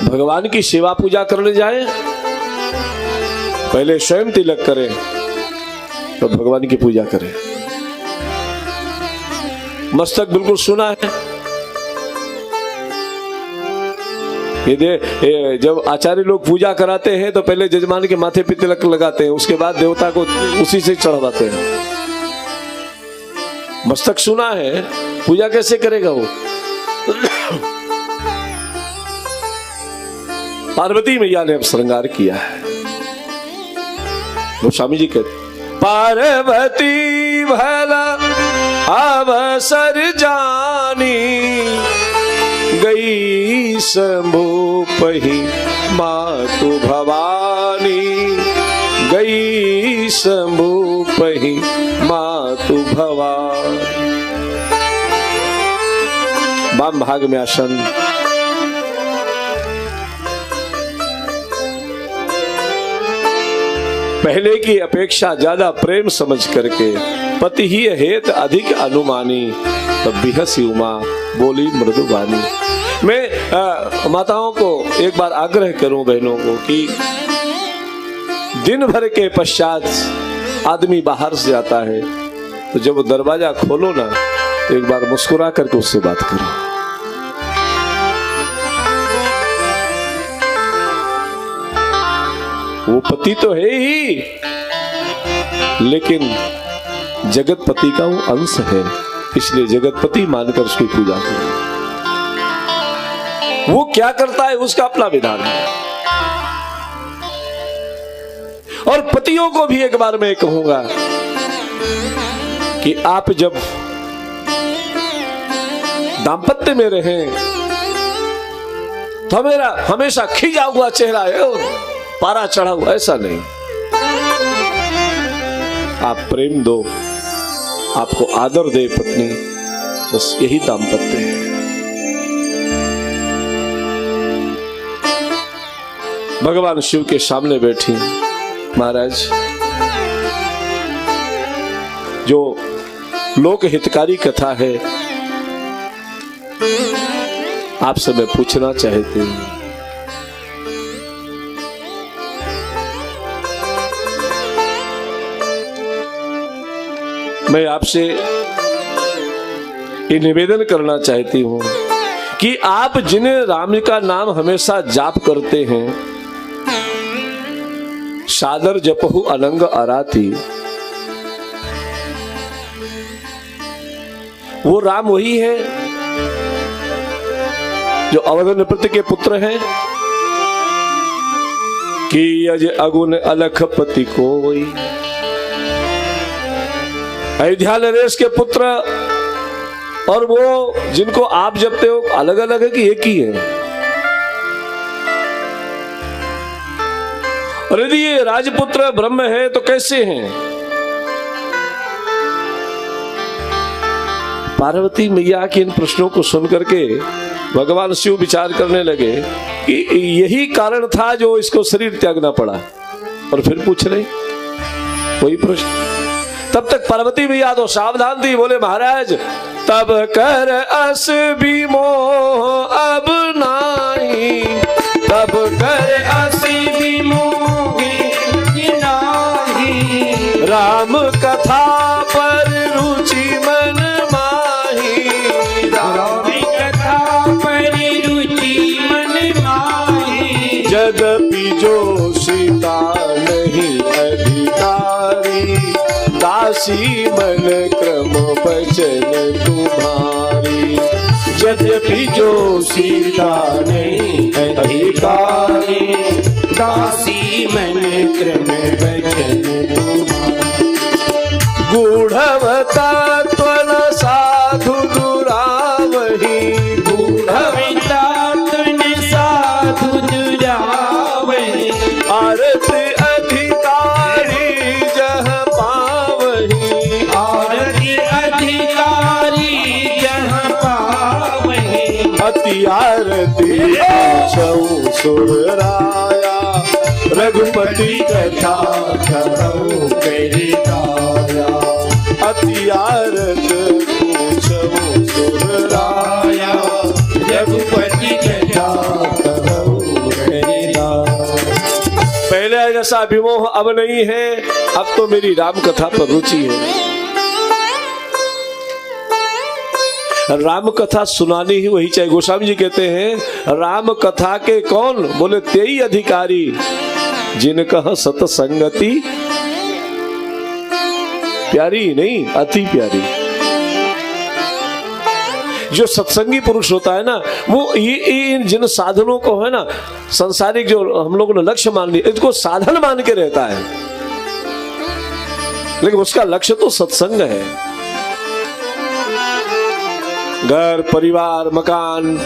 भगवान की सेवा पूजा करने जाए, पहले स्वयं तिलक करें तो भगवान की पूजा करें। मस्तक बिल्कुल सुना है। ये जब आचार्य लोग पूजा कराते हैं तो पहले जजमान के माथे पे तिलक लगाते हैं, उसके बाद देवता को उसी से चढ़वाते हैं। मस्तक सुना है, पूजा कैसे करेगा वो? पार्वती मैया ने अब श्रृंगार किया है। गोस्वामी जी कहते, पार्वती भला अवसर जानी, गई शंभु पही मातु भवानी, गई शंभु पही मातु भवानी। वाम भाग में आसन। पहले की अपेक्षा ज्यादा प्रेम समझ करके पति ही हेत अधिक अनुमानी, तब बिहसी उमा बोली मृदुवानी। मैं माताओं को एक बार आग्रह करूं, बहनों को, कि दिन भर के पश्चात आदमी बाहर से आता है तो जब दरवाजा खोलो ना तो एक बार मुस्कुरा करके उससे बात करो। वो पति तो है ही, लेकिन जगतपति का वो अंश है, इसलिए जगतपति मानकर उसकी पूजा करो। वो क्या करता है उसका अपना विधान है। और पतियों को भी एक बार मैं कहूंगा कि आप जब दांपत्य में रहें तो मेरा हमेशा खिंचा हुआ चेहरा है, पारा चढ़ा हुआ, ऐसा नहीं। आप प्रेम दो, आपको आदर दे पत्नी, बस यही दांपत्य है। भगवान शिव के सामने बैठी महाराज, जो लोक हितकारी कथा है, आपसे मैं पूछना चाहती हूं। मैं आपसे ये निवेदन करना चाहती हूं कि आप जिन्हें राम का नाम हमेशा जाप करते हैं, सादर जपहु अनंग अराती, वो राम वही है जो अवध नृपति के पुत्र हैं कि यज अगुन अलखपति कोई, अयोध्या नरेश के पुत्र, और वो जिनको आप जपते हो अलग अलग है कि एक ही है? और यदि ये राजपुत्र ब्रह्म है तो कैसे हैं? पार्वती मैया के इन प्रश्नों को सुनकर के भगवान शिव विचार करने लगे कि यही कारण था जो इसको शरीर त्यागना पड़ा। और फिर पूछ रहे वही प्रश्न। तब तक पार्वती मैया तो सावधान थी, बोले महाराज तब कर अस भी मोह अब नाही, तब कर अस भी मोह नाही, राम कथा पर रुचि मन माही, राम कथा पर रुचि मन माही, यद्यपि जो सीता नहीं अधिकारी, दासी मन क्रम बचन तुम्हारी, यद्यपि जो सीता नहीं अधिकारी, दासी मन क्रम बचन तुम्हारी, गूढ़वता त्वन साधु दुरावही, गूढ़वता त्वन साधु दुरावही, आरत आरती पूछऊं सुरराया, रघुपति कथा कहूं कही ताया, अति आरत पूछऊं सुरराया, रघुपति कथा कहूं ऐसा विमोह अब नहीं है, अब तो मेरी राम कथा पर रुचि है। राम कथा सुनानी ही वही चाहिए। गोस्वामी जी कहते हैं राम कथा के कौन, बोले तेई अधिकारी जिनका सतसंगति प्यारी नहीं अति प्यारी। जो सत्संगी पुरुष होता है ना, वो ये जिन साधनों को है ना, संसारिक जो हम लोगों ने लक्ष्य मान लिया, इसको साधन मान के रहता है, लेकिन उसका लक्ष्य तो सत्संग है। घर परिवार मकान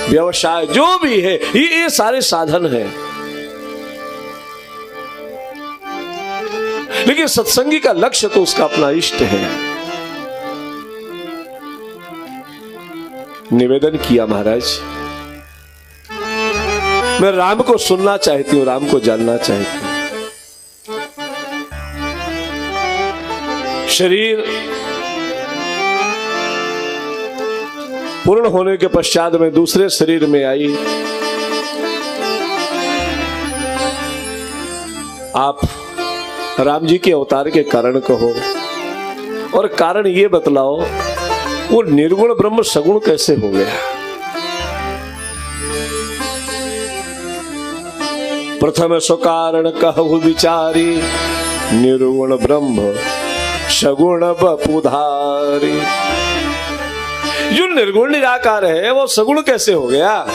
व्यवसाय जो भी है, ये सारे साधन है, लेकिन सत्संगी का लक्ष्य तो उसका अपना इष्ट है। निवेदन किया महाराज, मैं राम को सुनना चाहती हूं, राम को जानना चाहती हूं। शरीर पूर्ण होने के पश्चात में दूसरे शरीर में आई। आप राम जी के अवतार के कारण कहो, और कारण ये बतलाओ वो निर्गुण ब्रह्म सगुण कैसे हो गया। प्रथम सो कारण कहु विचारी, निर्गुण ब्रह्म सगुण बपुधारी। जो निर्गुण निराकार है वो सगुण कैसे हो गया।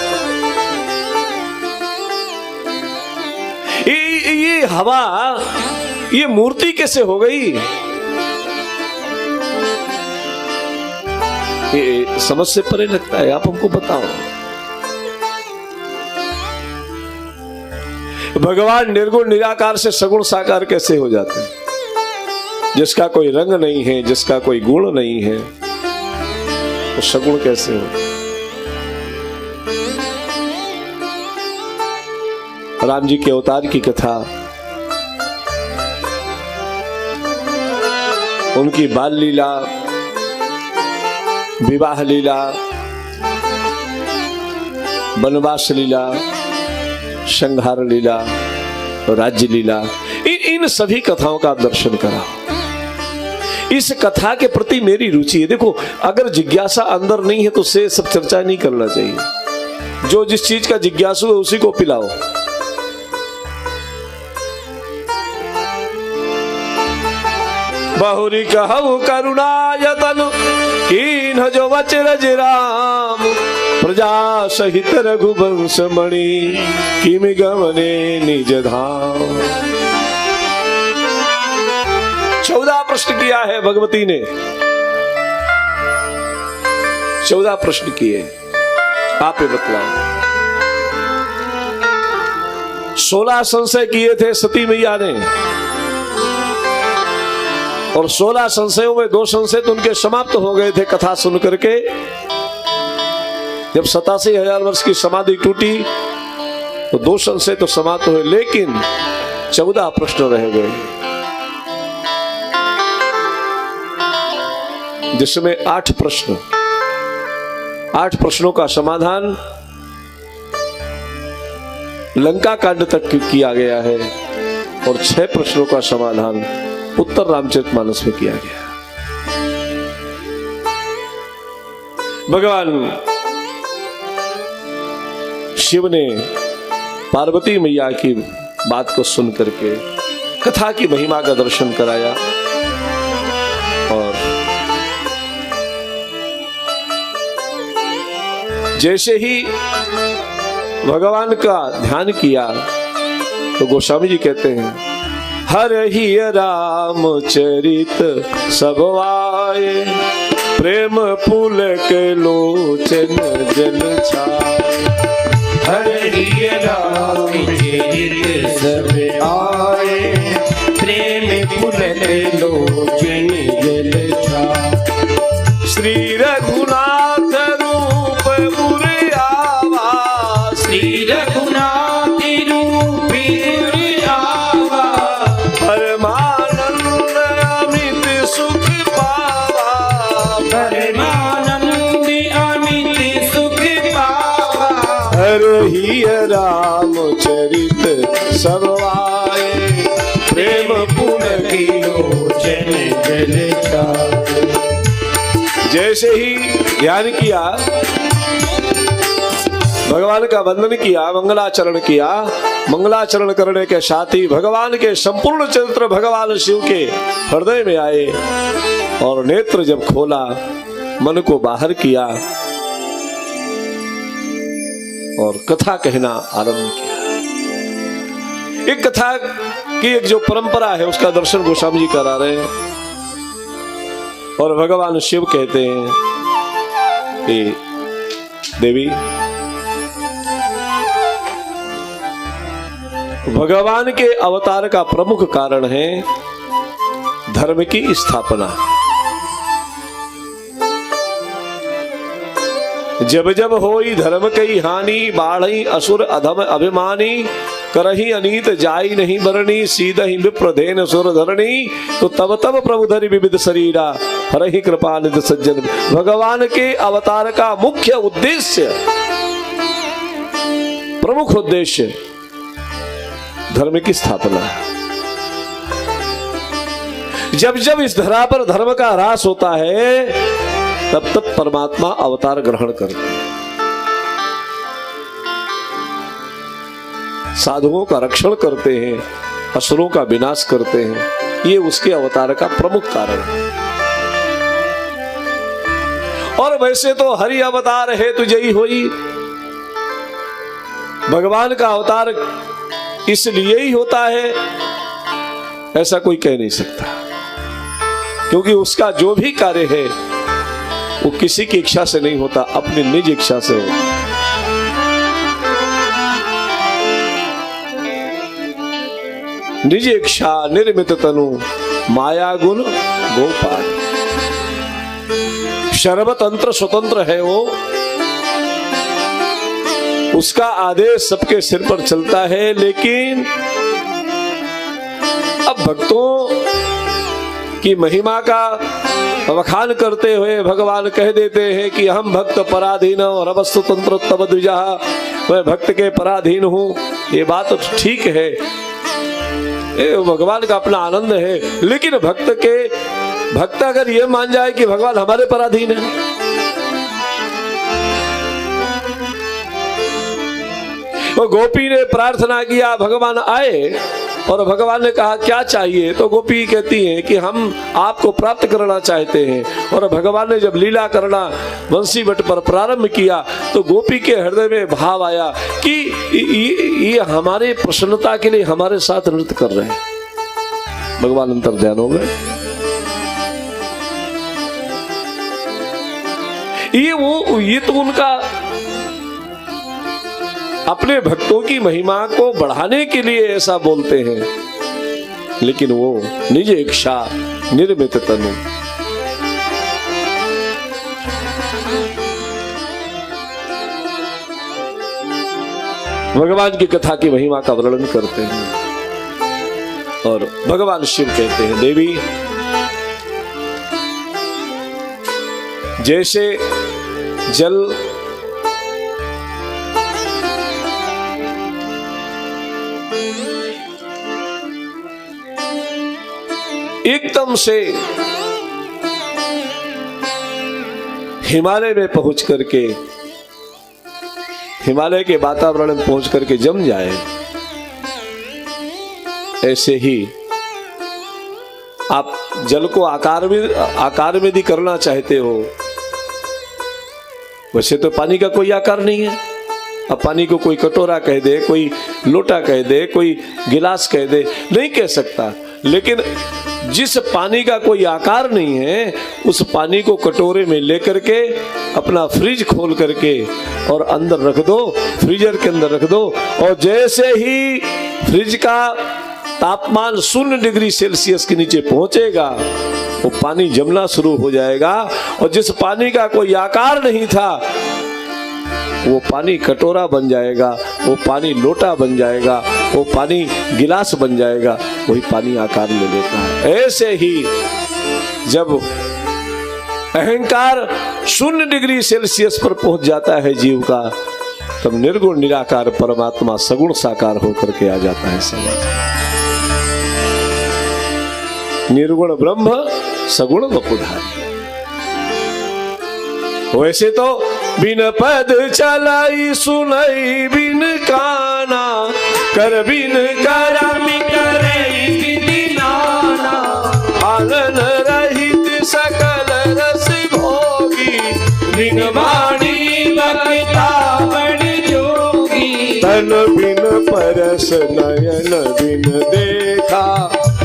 ये हवा, ये मूर्ति कैसे हो गई, ये समझ से परे लगता है। आप हमको बताओ। भगवान निर्गुण निराकार से सगुण साकार कैसे हो जाते हैं। जिसका कोई रंग नहीं है, जिसका कोई गुण नहीं है, वो सगुण कैसे हो। राम जी के अवतार की कथा, उनकी बाल लीला, विवाह लीला, वनवास लीला, संहार लीला, राज्य लीला, इन सभी कथाओं का आप दर्शन कराओ। इस कथा के प्रति मेरी रुचि है। देखो, अगर जिज्ञासा अंदर नहीं है तो से सब चर्चा नहीं करना चाहिए। जो जिस चीज का जिज्ञासु है उसी को पिलाओ। बहुरी कहु करुणा यतन कीन्ह जो वचरज राम, प्रजा सहित रघुवंश मणि किम गमने निज धाम। 14 प्रश्न किया है भगवती ने, 14 प्रश्न किए। आप ये बतलाओ। 16 संशय किए थे सती मैया ने, और 16 संशयों में 2 संशय तो उनके समाप्त हो गए थे कथा सुन करके। जब 87,000 वर्ष की समाधि टूटी तो 2 संशय तो समाप्त हुए, लेकिन 14 प्रश्न रह गए, जिसमें 8 प्रश्न, 8 प्रश्नों का समाधान लंका कांड तक किया गया है, और 6 प्रश्नों का समाधान उत्तर रामचरितमानस में किया गया। भगवान शिव ने पार्वती मैया की बात को सुन करके कथा की महिमा का दर्शन कराया, और जैसे ही भगवान का ध्यान किया तो गोस्वामी जी कहते हैं, हर ही रामचरित सब आए, प्रेम पुल के लोचन जल छाए। हर ही रामचरित सब आए, प्रेम पुल के लोचन जल छाए। श्री रघुनाथ रूप मुरे आवा, श्री रघुनाथ रूप मुरे आवा, परमानंद अमित सुख पावा, परमानंद अमित सुख पावा। हर ही रामचरित सब आए, नयन जल छाए। जैसे ही ध्यान किया, भगवान का वंदन किया, मंगलाचरण किया, मंगलाचरण करने के साथ ही भगवान के संपूर्ण चरित्र भगवान शिव के हृदय में आए और नेत्र जब खोला, मन को बाहर किया और कथा कहना आरंभ किया। एक कथा की एक जो परंपरा है उसका दर्शन गोस्वामी जी करा रहे हैं और भगवान शिव कहते हैं कि देवी, भगवान के अवतार का प्रमुख कारण है धर्म की स्थापना। जब जब होई धर्म कई हानि, बाढ़ई असुर अधम अभिमानी, करही अनीत जाई नहीं बरनी, सीधहि विप्रधेन सुर धरणी, तो तब तब प्रभु धरि विविध शरीरा, हरहि कृपा निधि सज्जन। भगवान के अवतार का मुख्य उद्देश्य, प्रमुख उद्देश्य धर्म की स्थापना है। जब जब इस धरा पर धर्म का ह्रास होता है, तब तब परमात्मा अवतार ग्रहण करते हैं, साधुओं का रक्षण करते हैं, असुरों का विनाश करते हैं। ये उसके अवतार का प्रमुख कारण है। और वैसे तो हरि अवतार है तो जयी होई, भगवान का अवतार इसलिए ही होता है ऐसा कोई कह नहीं सकता, क्योंकि उसका जो भी कार्य है वो किसी की इच्छा से नहीं होता, अपनी निज इच्छा से होता। निज इच्छा निर्मित तनु, माया गुण गोपाल। सर्वतंत्र स्वतंत्र है वो, उसका आदेश सबके सिर पर चलता है। लेकिन अब भक्तों की महिमा का वखान करते हुए भगवान कह देते हैं कि हम भक्त पराधीन और अवस्तु तंत्र तब द्विजा, मैं भक्त के पराधीन हूं। ये बात तो ठीक है, भगवान का अपना आनंद है, लेकिन भक्त अगर ये मान जाए कि भगवान हमारे पराधीन है, तो गोपी ने प्रार्थना किया, भगवान आए और भगवान ने कहा क्या चाहिए, तो गोपी कहती है कि हम आपको प्राप्त करना चाहते हैं। और भगवान ने जब लीला करना बंसी बट पर प्रारंभ किया, तो गोपी के हृदय में भाव आया कि ये हमारे प्रसन्नता के लिए हमारे साथ नृत्य कर रहे हैं। भगवान अंतर्ध्यान हो गए। ये तो उनका अपने भक्तों की महिमा को बढ़ाने के लिए ऐसा बोलते हैं, लेकिन वो निज इच्छा निर्मित तनु। भगवान की कथा की महिमा का वर्णन करते हैं और भगवान शिव कहते हैं, देवी जैसे जल एकदम से हिमालय में पहुंच करके, हिमालय के वातावरण में पहुंच करके जम जाए, ऐसे ही आप जल को आकार में यदि करना चाहते हो, वैसे तो पानी का कोई आकार नहीं है। अब पानी को कोई कटोरा कह दे, कोई लोटा कह दे, कोई गिलास कह दे, नहीं कह सकता। लेकिन जिस पानी का कोई आकार नहीं है, उस पानी को कटोरे में लेकर के अपना फ्रिज खोल करके और अंदर रख दो, फ्रीजर के अंदर रख दो, और जैसे ही फ्रिज का तापमान 0 डिग्री सेल्सियस के नीचे पहुंचेगा, वो पानी जमना शुरू हो जाएगा। और जिस पानी का कोई आकार नहीं था, वो पानी कटोरा बन जाएगा, वो पानी लोटा बन जाएगा, वो पानी गिलास बन जाएगा, वही पानी आकार ले लेता है। ऐसे ही जब अहंकार 0 डिग्री सेल्सियस पर पहुंच जाता है जीव का, तब निर्गुण निराकार परमात्मा सगुण साकार होकर के आ जाता है समाज। निर्गुण ब्रह्म सगुण वपुधारी। वैसे तो बिन पद चलाई सुनई बिन काना, कर बिन करम करे स्थिति नाना, आनन रहित सकल रस भोगी, बिन वाणी वक्ता बड़ जोगी, तन बिन परस नयन बिन देखा,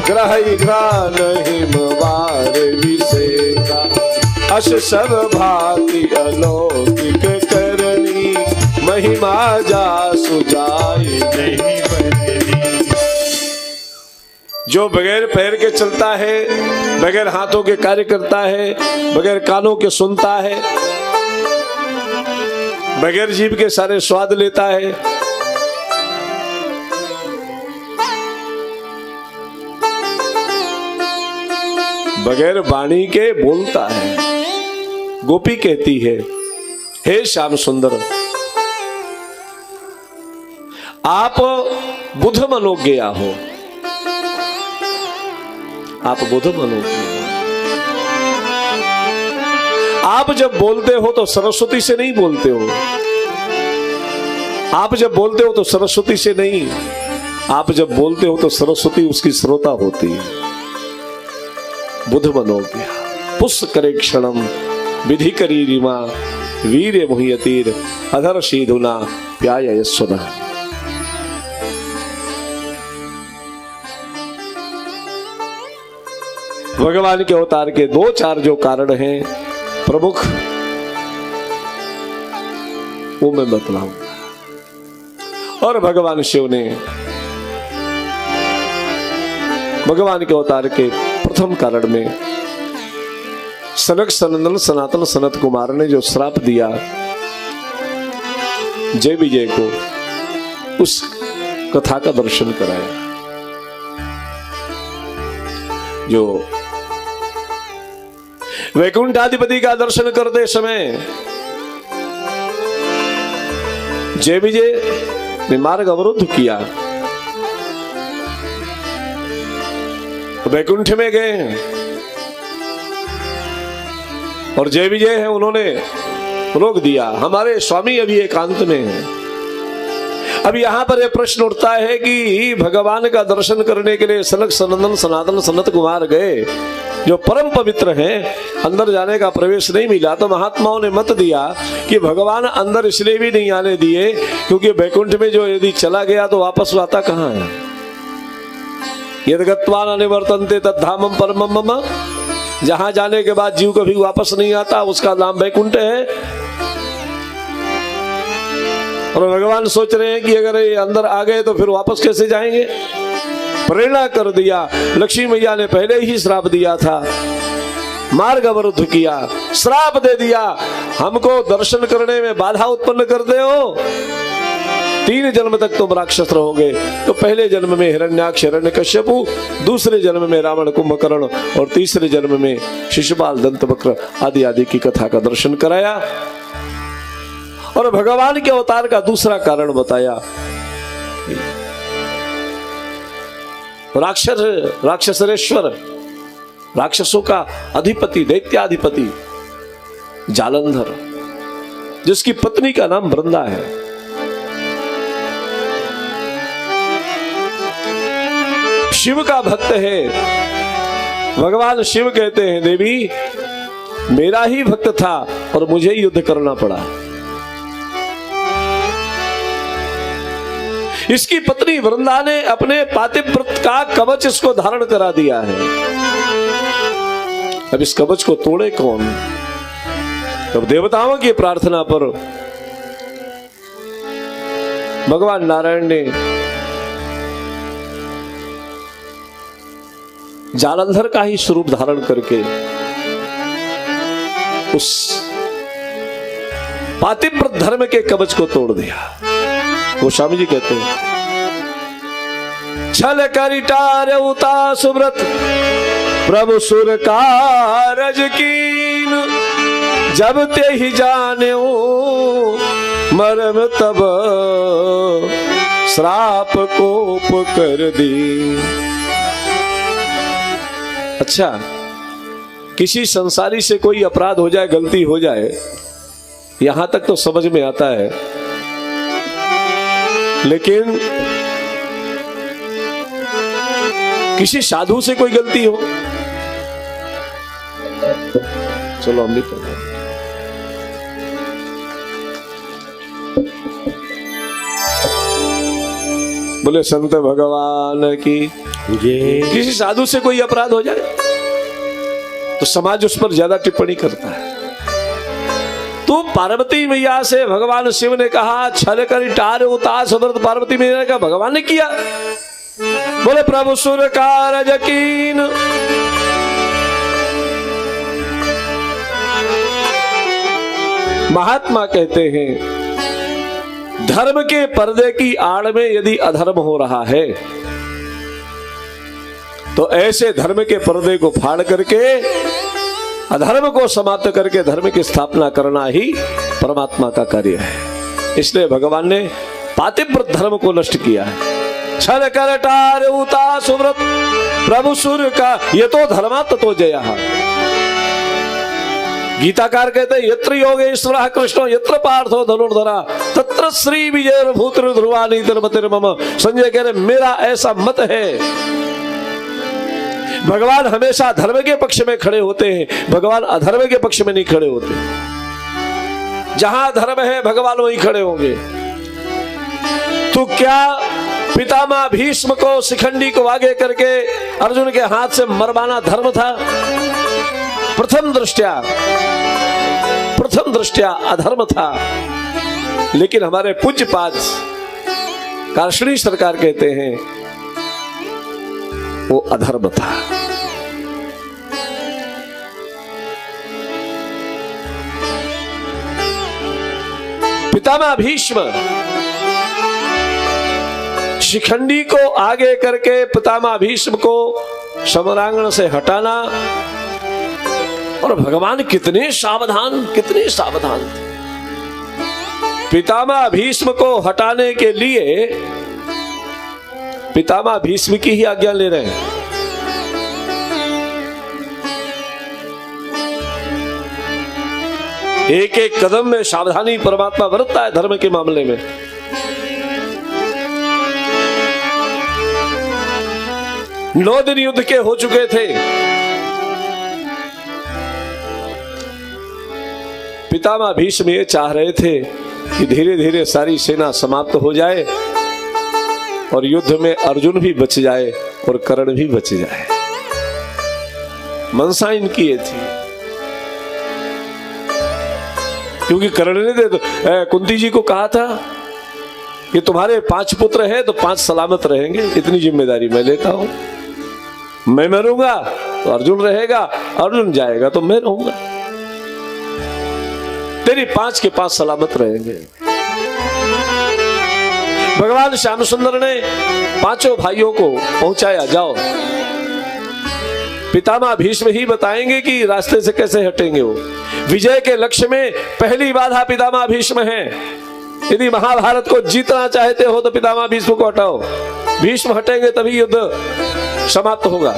ग्रह घ्राण हिमवार विसेखा, अश सब भांति अलौकिक करनी, महिमा जासु जाय नहीं बदली। जो बगैर पैर के चलता है, बगैर हाथों के कार्य करता है, बगैर कानों के सुनता है, बगैर जीभ के सारे स्वाद लेता है, बगैर वाणी के बोलता है। गोपी कहती है, हे श्याम सुंदर, आप बुध मनोज्ञा हो, आप बुध मनोज्ञा हो। आप जब बोलते हो तो सरस्वती से नहीं बोलते हो, आप जब बोलते हो तो सरस्वती से नहीं, आप जब बोलते हो तो सरस्वती उसकी श्रोता होती है। बुध मनोज्ञा पुष्प करे क्षणम, विधि करी रिमा, वीर मुह्यतीर अधर शीधुना प्याय यस्वना। भगवान के अवतार के दो चार जो कारण हैं प्रमुख, वो मैं बतलाऊंगा। और भगवान शिव ने भगवान के अवतार के प्रथम कारण में सनक सनंदन सनातन सनत कुमार ने जो श्राप दिया जय विजय को, उस कथा का दर्शन कराया। जो वैकुंठाधिपति का दर्शन करते समय जय विजय ने मार्ग अवरुद्ध किया, वैकुंठ में गए और जय विजय है उन्होंने रोक दिया, हमारे स्वामी अभी एकांत में है। अब यहां पर यह प्रश्न उठता है कि भगवान का दर्शन करने के लिए सनक सनंदन सनातन सनत कुमार गए, जो परम पवित्र हैं, अंदर जाने का प्रवेश नहीं मिला, तो महात्माओं ने मत दिया कि भगवान अंदर इसलिए भी नहीं आने दिए क्योंकि वैकुंठ में जो यदि चला गया तो वापस आता कहां है। यद गत्वा न निवर्तन्ते तद्धामम परमम मम, जहां जाने के बाद जीव कभी वापस नहीं आता उसका नाम वैकुंठ है। और भगवान सोच रहे हैं कि अगर ये अंदर आ गए तो फिर वापस कैसे जाएंगे। प्रेरणा कर दिया, लक्ष्मी मैया ने पहले ही श्राप दिया था, मार्ग अवरुद्ध किया, श्राप दे दिया, हमको दर्शन करने में बाधा उत्पन्न कर दे हो, 3 जन्म तक तुम राक्षस रहोगे। तो पहले जन्म में हिरण्याक्ष हिरण्यकश्यपु, दूसरे जन्म में रावण कुंभकर्ण और तीसरे जन्म में शिशुपाल दंतवक्र आदि आदि की कथा का दर्शन कराया। और भगवान के अवतार का दूसरा कारण बताया, राक्षसरेश्वर, राक्षसों का अधिपति, दैत्याधिपति जालंधर, जिसकी पत्नी का नाम वृंदा है। शिव का भक्त है। भगवान शिव कहते हैं, देवी मेरा ही भक्त था और मुझे युद्ध करना पड़ा। इसकी पत्नी वृंदा ने अपने पातिव्रत का कवच इसको धारण करा दिया है। अब इस कवच को तोड़े कौन? तब देवताओं की प्रार्थना पर भगवान नारायण ने जालंधर का ही स्वरूप धारण करके उस पातिव्रत धर्म के कवच को तोड़ दिया। गोस्वामी जी कहते हैं, छल करिटार उता सुव्रत प्रभु सुर कारज कीन, जब ते ही जाने मरम तब श्राप कोप कर दी। अच्छा, किसी संसारी से कोई अपराध हो जाए, गलती हो जाए, यहां तक तो समझ में आता है, लेकिन किसी साधु से कोई गलती हो, चलो हम भी पढ़ते हैं। बोले संत भगवान की। किसी साधु से कोई अपराध हो जाए तो समाज उस पर ज्यादा टिप्पणी करता है। तो पार्वती मैया से भगवान शिव ने कहा छल कर टार उतास व्रत। पार्वती मैया ने कहा भगवान ने किया। बोले प्रभु सुर कारज कीन। महात्मा कहते हैं धर्म के पर्दे की आड़ में यदि अधर्म हो रहा है तो ऐसे धर्म के पर्दे को फाड़ करके अधर्म को समाप्त करके धर्म की स्थापना करना ही परमात्मा का कार्य है। इसलिए भगवान ने पातिव्रत धर्म को नष्ट किया है। छल कर टार उता सुव्रत प्रभु सूर्य का ये तो धर्मात्म तो जया। गीताकार कहते हैं यत्र योगेश्वरः कृष्णो यत्र पार्थो धनुर्धरा तत्र श्री विजय भूत्र ध्रुवा नीतिर्मतिर्मम। संजय कह रहे मेरा ऐसा मत है, भगवान हमेशा धर्म के पक्ष में खड़े होते हैं, भगवान अधर्म के पक्ष में नहीं खड़े होते। जहां धर्म है भगवान वहीं खड़े होंगे। तो क्या पितामह भीष्म को शिखंडी को आगे करके अर्जुन के हाथ से मरवाना धर्म था? प्रथम दृष्टया अधर्म था, लेकिन हमारे पूज्यपाद कार्षणी सरकार कहते हैं वो अधर्म था। पितामह भीष्म शिखंडी को आगे करके पितामह भीष्म को समरांगण से हटाना, और भगवान कितने सावधान थे। पितामह भीष्म को हटाने के लिए पितामह भीष्म की ही आज्ञा ले रहे हैं। एक एक कदम में सावधानी परमात्मा बरतता है धर्म के मामले में। नौ दिन युद्ध के हो चुके थे। पितामह भीष्म ये चाह रहे थे कि धीरे धीरे सारी सेना समाप्त हो जाए और युद्ध में अर्जुन भी बच जाए और कर्ण भी बच जाए। मनसा इनकी ये थी, क्योंकि कर्ण ने कुंती जी को कहा था कि तुम्हारे 5 पुत्र हैं तो 5 सलामत रहेंगे, इतनी जिम्मेदारी मैं लेता हूं। मैं मरूंगा तो अर्जुन रहेगा, अर्जुन जाएगा तो मैं रहूंगा, तेरी 5 के 5 सलामत रहेंगे। भगवान श्याम सुंदर ने 5 भाइयों को पहुंचाया, जाओ पितामह भीष्म ही बताएंगे कि रास्ते से कैसे हटेंगे। वो विजय के लक्ष्य में पहली बाधा पितामह भीष्म है। यदि महाभारत को जीतना चाहते हो तो पितामह भीष्म को हटाओ। भीष्म हटेंगे तभी युद्ध समाप्त होगा,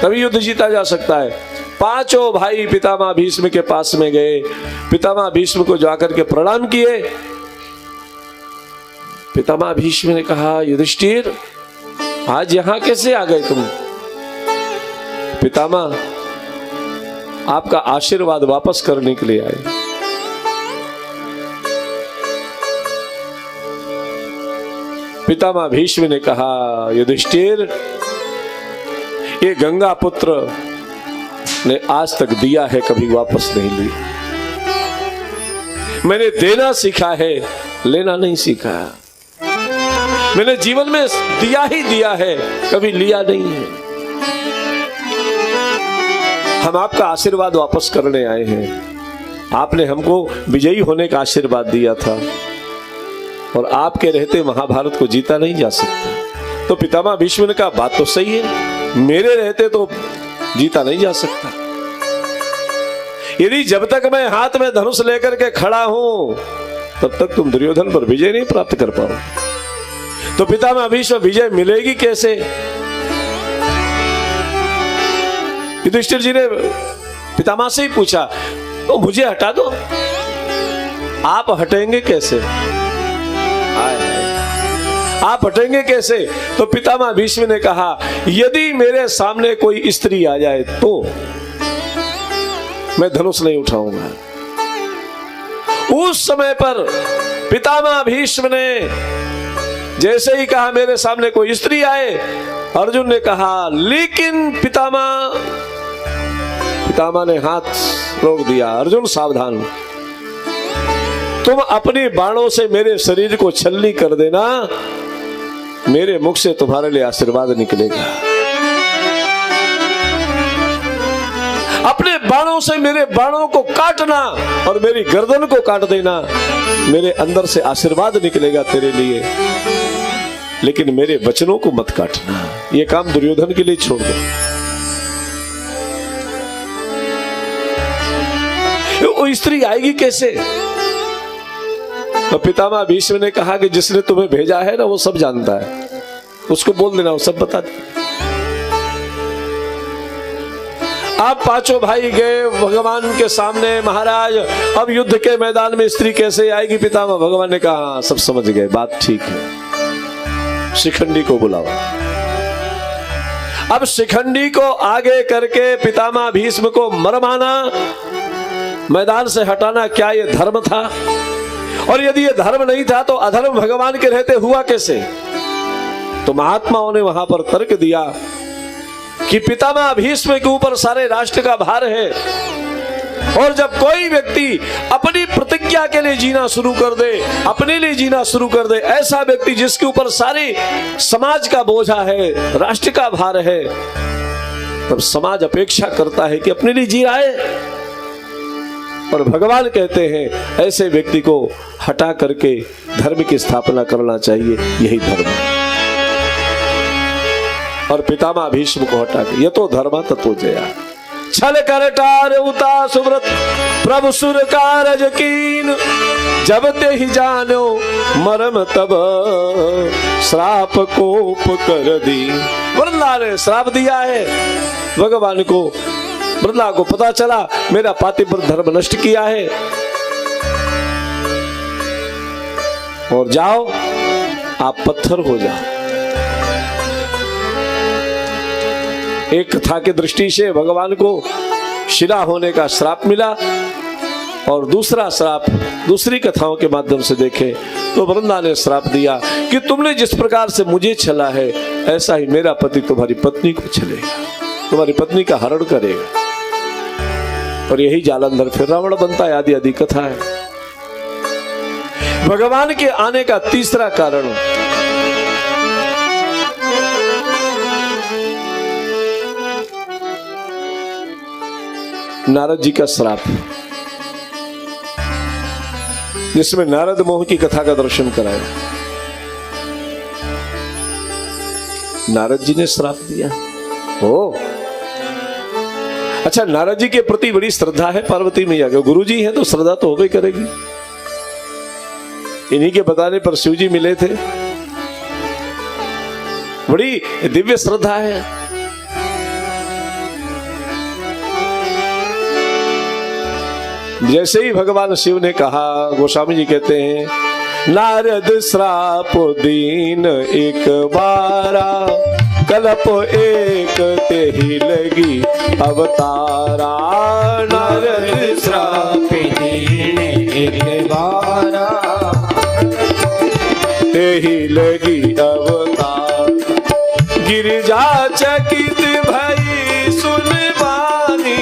तभी युद्ध जीता जा सकता है। 5 भाई पितामह भीष्म के पास में गए, पितामह भीष्म को जाकर के प्रणाम किए। पितामह भीष्म ने कहा युधिष्ठिर आज यहां कैसे आ गए तुम? पितामह आपका आशीर्वाद वापस करने के लिए आए। पितामह भीष्म ने कहा युधिष्ठिर ये गंगा पुत्र ने आज तक दिया है, कभी वापस नहीं लिया। मैंने देना सीखा है, लेना नहीं सीखा। मैंने जीवन में दिया ही दिया है, कभी लिया नहीं है। हम आपका आशीर्वाद वापस करने आए हैं। आपने हमको विजयी होने का आशीर्वाद दिया था और आपके रहते महाभारत को जीता नहीं जा सकता। तो पितामह भीष्म ने कहा बात तो सही है, मेरे रहते तो जीता नहीं जा सकता। यदि जब तक मैं हाथ में धनुष लेकर के खड़ा हूं तब तक तुम दुर्योधन पर विजय नहीं प्राप्त कर पाओ। तो पितामह भीष्म विजय मिलेगी कैसे? युधिष्ठिर जी ने पितामह से ही पूछा, तो मुझे हटा दो। आप हटेंगे कैसे? आप हटेंगे कैसे? तो पितामह भीष्म ने कहा, यदि मेरे सामने कोई स्त्री आ जाए तो मैं धनुष नहीं उठाऊंगा। उस समय पर पितामह भीष्म ने जैसे ही कहा मेरे सामने कोई स्त्री आए, अर्जुन ने कहा लेकिन पितामह ने हाथ रोक दिया। अर्जुन सावधान, तुम अपने बाणों से मेरे शरीर को छलनी कर देना, मेरे मुख से तुम्हारे लिए आशीर्वाद निकलेगा। अपने बाणों से मेरे बाणों को काटना और मेरी गर्दन को काट देना, मेरे अंदर से आशीर्वाद निकलेगा तेरे लिए, लेकिन मेरे वचनों को मत काटना। यह काम दुर्योधन के लिए छोड़ दो। वो स्त्री आएगी कैसे? तो पितामह भीष्म ने कहा कि जिसने तुम्हें भेजा है ना वो सब जानता है, उसको बोल देना, वो सब बता दे। आप पांचों भाई गए भगवान के सामने, महाराज अब युद्ध के मैदान में स्त्री कैसे आएगी? पितामह भगवान ने कहा सब समझ गए, बात ठीक है, शिखंडी को बुलाओ। अब शिखंडी को आगे करके पितामह भीष्म को मरवाना, मैदान से हटाना, क्या यह धर्म था? और यदि यह धर्म नहीं था तो अधर्म भगवान के रहते हुआ कैसे? तो महात्माओं ने वहां पर तर्क दिया कि पितामह भीष्म के ऊपर सारे राष्ट्र का भार है, और जब कोई व्यक्ति अपनी प्रतिज्ञा के लिए जीना शुरू कर दे, अपने लिए जीना शुरू कर दे, ऐसा व्यक्ति जिसके ऊपर सारे समाज का बोझा है, राष्ट्र का भार है, तब समाज अपेक्षा करता है कि अपने लिए जी रहा है। और भगवान कहते हैं ऐसे व्यक्ति को हटा करके धर्म की स्थापना करना चाहिए, यही धर्म है। और पितामह भीष्म को हटा के, ये तो धर्म तत्व जया, छल कर टार उता सुव्रत प्रभु सुर कारज कीन, जब ते ही जानो मरम तब श्राप कोप कर दी। वरना ने श्राप दिया है भगवान को, वरना को पता चला मेरा पातिव्रत धर्म नष्ट किया है, और जाओ आप पत्थर हो जाओ। एक कथा की दृष्टि से भगवान को शिला होने का श्राप मिला, और दूसरा श्राप दूसरी कथाओं के माध्यम से देखे तो वृंदा ने श्राप दिया कि तुमने जिस प्रकार से मुझे छला है, ऐसा ही मेरा पति तुम्हारी पत्नी को छलेगा, तुम्हारी पत्नी का हरण करेगा, और यही जालंधर फिर रावण बनता है। आदि आदि कथा है। भगवान के आने का तीसरा कारण नारद जी का श्राप, जिसमें नारद मोह की कथा का दर्शन कराया। नारद जी ने श्राप दिया। ओ अच्छा, नारद जी के प्रति बड़ी श्रद्धा है पार्वती मैया के, गुरु जी है तो श्रद्धा तो होगी करेगी। इन्हीं के बताने पर शिव जी मिले थे, बड़ी दिव्य श्रद्धा है। जैसे ही भगवान शिव ने कहा, गोस्वामी जी कहते हैं, नारद श्राप दीन एक बारा, कल्प एक ते ही लगी अवतारा। नारद श्राप दीन एक बारा, ते ही लगी अवतार। गिरिजा चकित भई सुन बानी,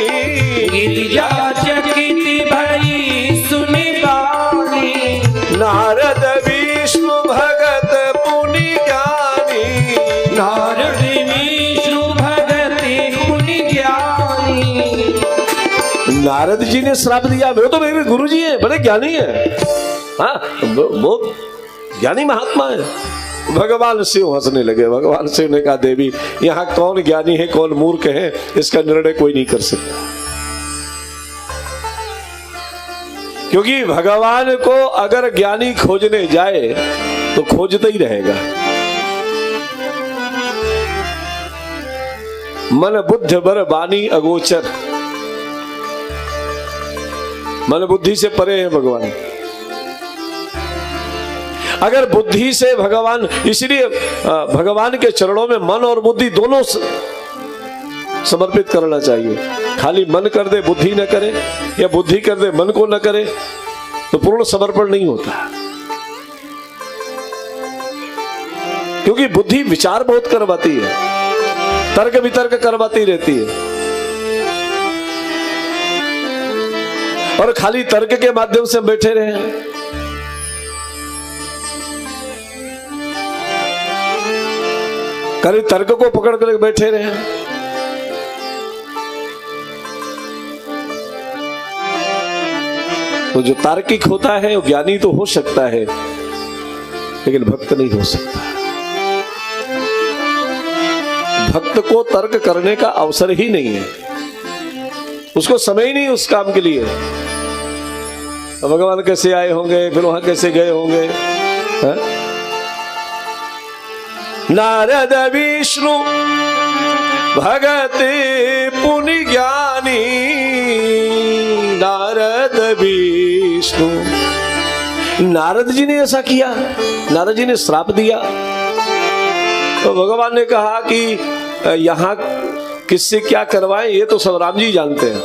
गिरिजा चकित भई सुन बानी। नारद विष्णु भगत पुनि ज्ञानी, नारद विष्णु भगत पुनि ज्ञानी। नारद जी ने श्राप दिया, वो तो मेरे गुरु जी हैं, बड़े ज्ञानी हैं, हाँ बहुत ज्ञानी महात्मा है। भगवान शिव हंसने लगे। भगवान शिव ने कहा, देवी यहाँ कौन ज्ञानी है कौन मूर्ख है, इसका निर्णय कोई नहीं कर सकता, क्योंकि भगवान को अगर ज्ञानी खोजने जाए तो खोजता ही रहेगा। मन बुद्धि बर बानी अगोचर। मन बुद्धि से परे है भगवान। अगर बुद्धि से भगवान, इसलिए भगवान के चरणों में मन और बुद्धि दोनों समर्पित करना चाहिए। खाली मन कर दे बुद्धि न करे, या बुद्धि कर दे मन को न करे, तो पूर्ण समर्पण नहीं होता। क्योंकि बुद्धि विचार बहुत करवाती है, तर्क वितर्क करवाती रहती है, और खाली तर्क के माध्यम से बैठे रहे हैं। खाली तर्क को पकड़ कर बैठे रहे हैं। तो जो तार्किक होता है वो ज्ञानी तो हो सकता है, लेकिन भक्त नहीं हो सकता। भक्त को तर्क करने का अवसर ही नहीं है, उसको समय ही नहीं उस काम के लिए। भगवान कैसे आए होंगे, फिर वहां कैसे गए होंगे, है? नारद विष्णु भगत पुनि ज्ञानी, नारद विष्णु। नारद जी ने ऐसा किया, नारद जी ने श्राप दिया। तो भगवान ने कहा कि यहां किससे क्या करवाएं, ये तो सब राम जी जानते हैं।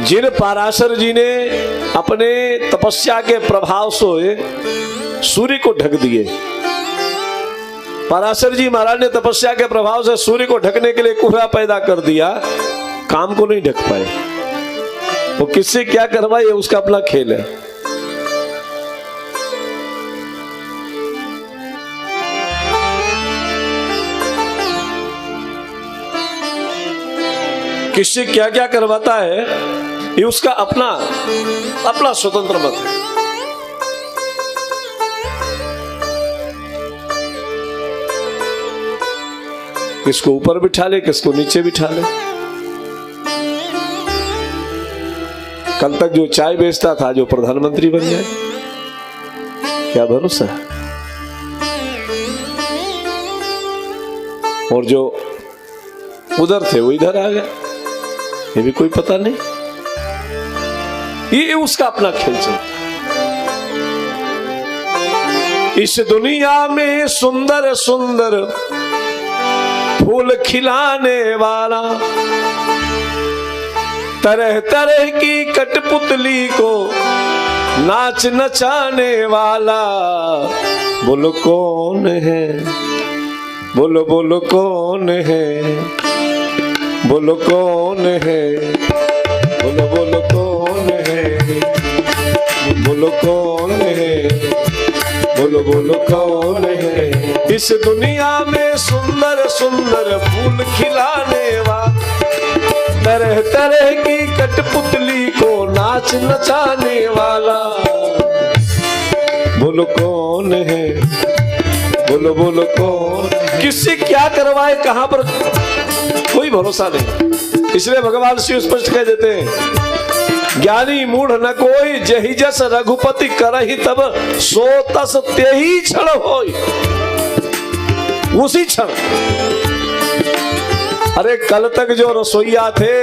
जिन पराशर जी ने अपने तपस्या के प्रभाव से सूर्य को ढक दिए, पराशर जी महाराज ने तपस्या के प्रभाव से सूर्य को ढकने के लिए कोहरा पैदा कर दिया, काम को नहीं ढक पाए। वो किससे क्या करवाए उसका अपना खेल है। किससे क्या क्या करवाता है ये उसका अपना अपना स्वतंत्र मत है। किसको ऊपर बिठा ले, किसको नीचे बिठा ले। कल तक जो चाय बेचता था जो प्रधानमंत्री बन जाए, क्या भरोसा। और जो उधर थे वो इधर आ गया, ये भी कोई पता नहीं। ये उसका अपना खेल चलता। इस दुनिया में सुंदर सुंदर फूल खिलाने वाला, तरह तरह की कठपुतली को नाच नचाने वाला, बोलो कौन है, बोलो बोलो कौन है, बोलो कौन है, बोलो बोलो कौन है, बोलो कौन है, बोलो बोलो कौन है। इस दुनिया में सुंदर सुंदर फूल खिलाने वाला, तरह तरह की कठपुतली को नाच नचाने वाला, बोलो कौन है, बोलो बोलो कौन। किससे क्या करवाए, कहां पर, कोई भरोसा नहीं। इसलिए भगवान शिव स्पष्ट कह देते हैं, ज्ञानी मूढ़ न कोई, जहि जस रघुपति करहि तब सो तस तेहि क्षण होय। उसी क्षण। अरे कल तक जो रसोईया थे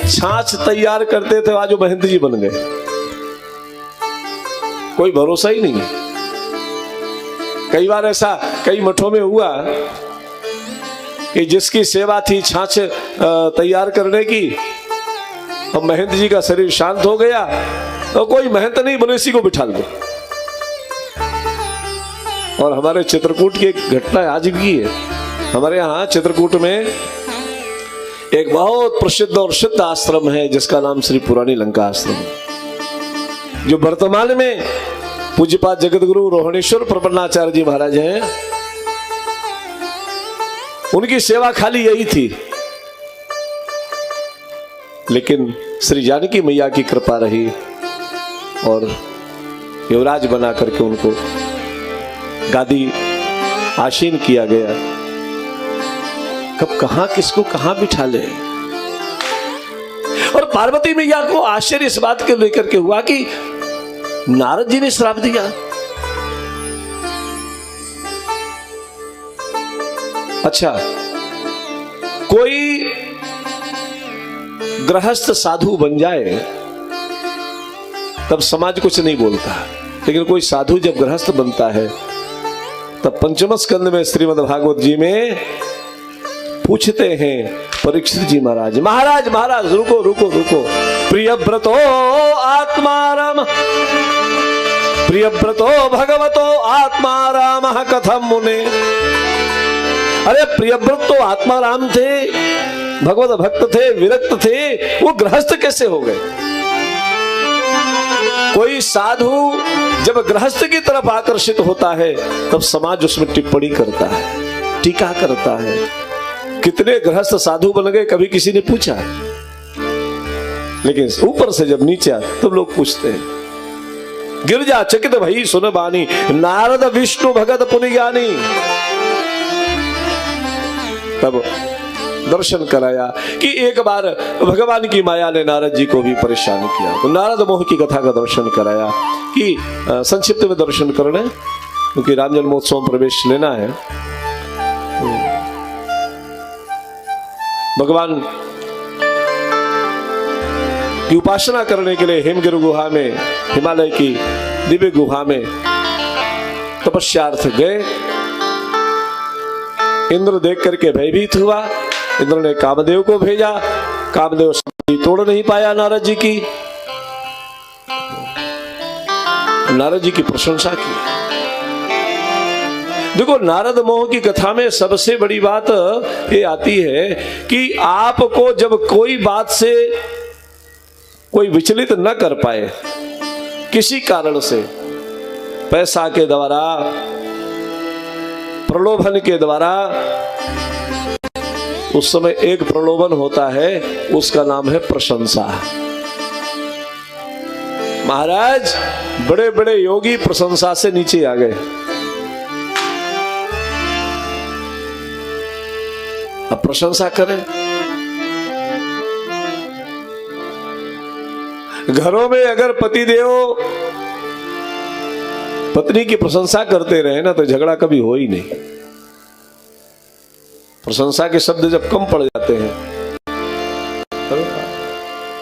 छाछ तैयार करते थे, आज वो महंत जी बन गए। कोई भरोसा ही नहीं। कई बार ऐसा कई मठों में हुआ कि जिसकी सेवा थी छाछ तैयार करने की, अब महंत जी का शरीर शांत हो गया तो कोई महंत नहीं बने, इसी को बिठा दो। और हमारे चित्रकूट की एक घटना आज भी है। हमारे यहाँ चित्रकूट में एक बहुत प्रसिद्ध और सिद्ध आश्रम है जिसका नाम श्री पुरानी लंका आश्रम है, जो वर्तमान में पूज्यपाद जगतगुरु रोहणेश्वर प्रपन्नाचार्य जी महाराज हैं। उनकी सेवा खाली यही थी, लेकिन श्री जानकी मैया की कृपा रही और युवराज बना करके उनको गादी आसीन किया गया। कब कहां किसको कहां बिठा ले। और पार्वती मैया को आश्चर्य इस बात के लेकर के हुआ कि नारद जी ने श्राप दिया। अच्छा, कोई गृहस्थ साधु बन जाए तब समाज कुछ नहीं बोलता, लेकिन कोई साधु जब गृहस्थ बनता है तब पंचम स्कंद में श्रीमद् भागवत जी में पूछते हैं परीक्षित जी महाराज, महाराज महाराज रुको रुको रुको, प्रियव्रतो आत्माराम, प्रियव्रतो भगवतो आत्माराम कथम मुने। अरे प्रियव्रत तो आत्माराम थे, भगवत भक्त थे, विरक्त थे, वो गृहस्थ कैसे हो गए? कोई साधु जब गृहस्थ की तरफ आकर्षित होता है तब समाज उसमें टिप्पणी करता है, टीका करता है। कितने गृहस्थ साधु बन गए कभी किसी ने पूछा? लेकिन ऊपर से जब नीचे तो लोग पूछते हैं। गिरजा चकित भई सुन बानी, नारद विष्णु भगत पुनि ज्ञानी। तब दर्शन कराया कि एक बार भगवान की माया ने नारद जी को भी परेशान किया, तो नारद मोह की कथा का दर्शन कराया कि संक्षिप्त में दर्शन करना है क्योंकि राम जन्मोत्सव में प्रवेश लेना है। भगवान की उपासना करने के लिए हेमगिरि गुहा में, हिमालय की दिव्य गुहा में तपस्यार्थ गए। इंद्र देख करके भयभीत हुआ, इंद्र ने कामदेव को भेजा, कामदेव तोड़ नहीं पाया नारद जी की, नारद जी की प्रशंसा की। देखो, नारद मोह की कथा में सबसे बड़ी बात ये आती है कि आपको जब कोई बात से कोई विचलित न कर पाए किसी कारण से, पैसा के द्वारा, प्रलोभन के द्वारा, उस समय एक प्रलोभन होता है, उसका नाम है प्रशंसा। महाराज बड़े बड़े योगी प्रशंसा से नीचे आ गए। अब प्रशंसा करें, घरों में अगर पतिदेव पत्नी की प्रशंसा करते रहे ना तो झगड़ा कभी हो ही नहीं। प्रशंसा के शब्द जब कम पड़ जाते हैं,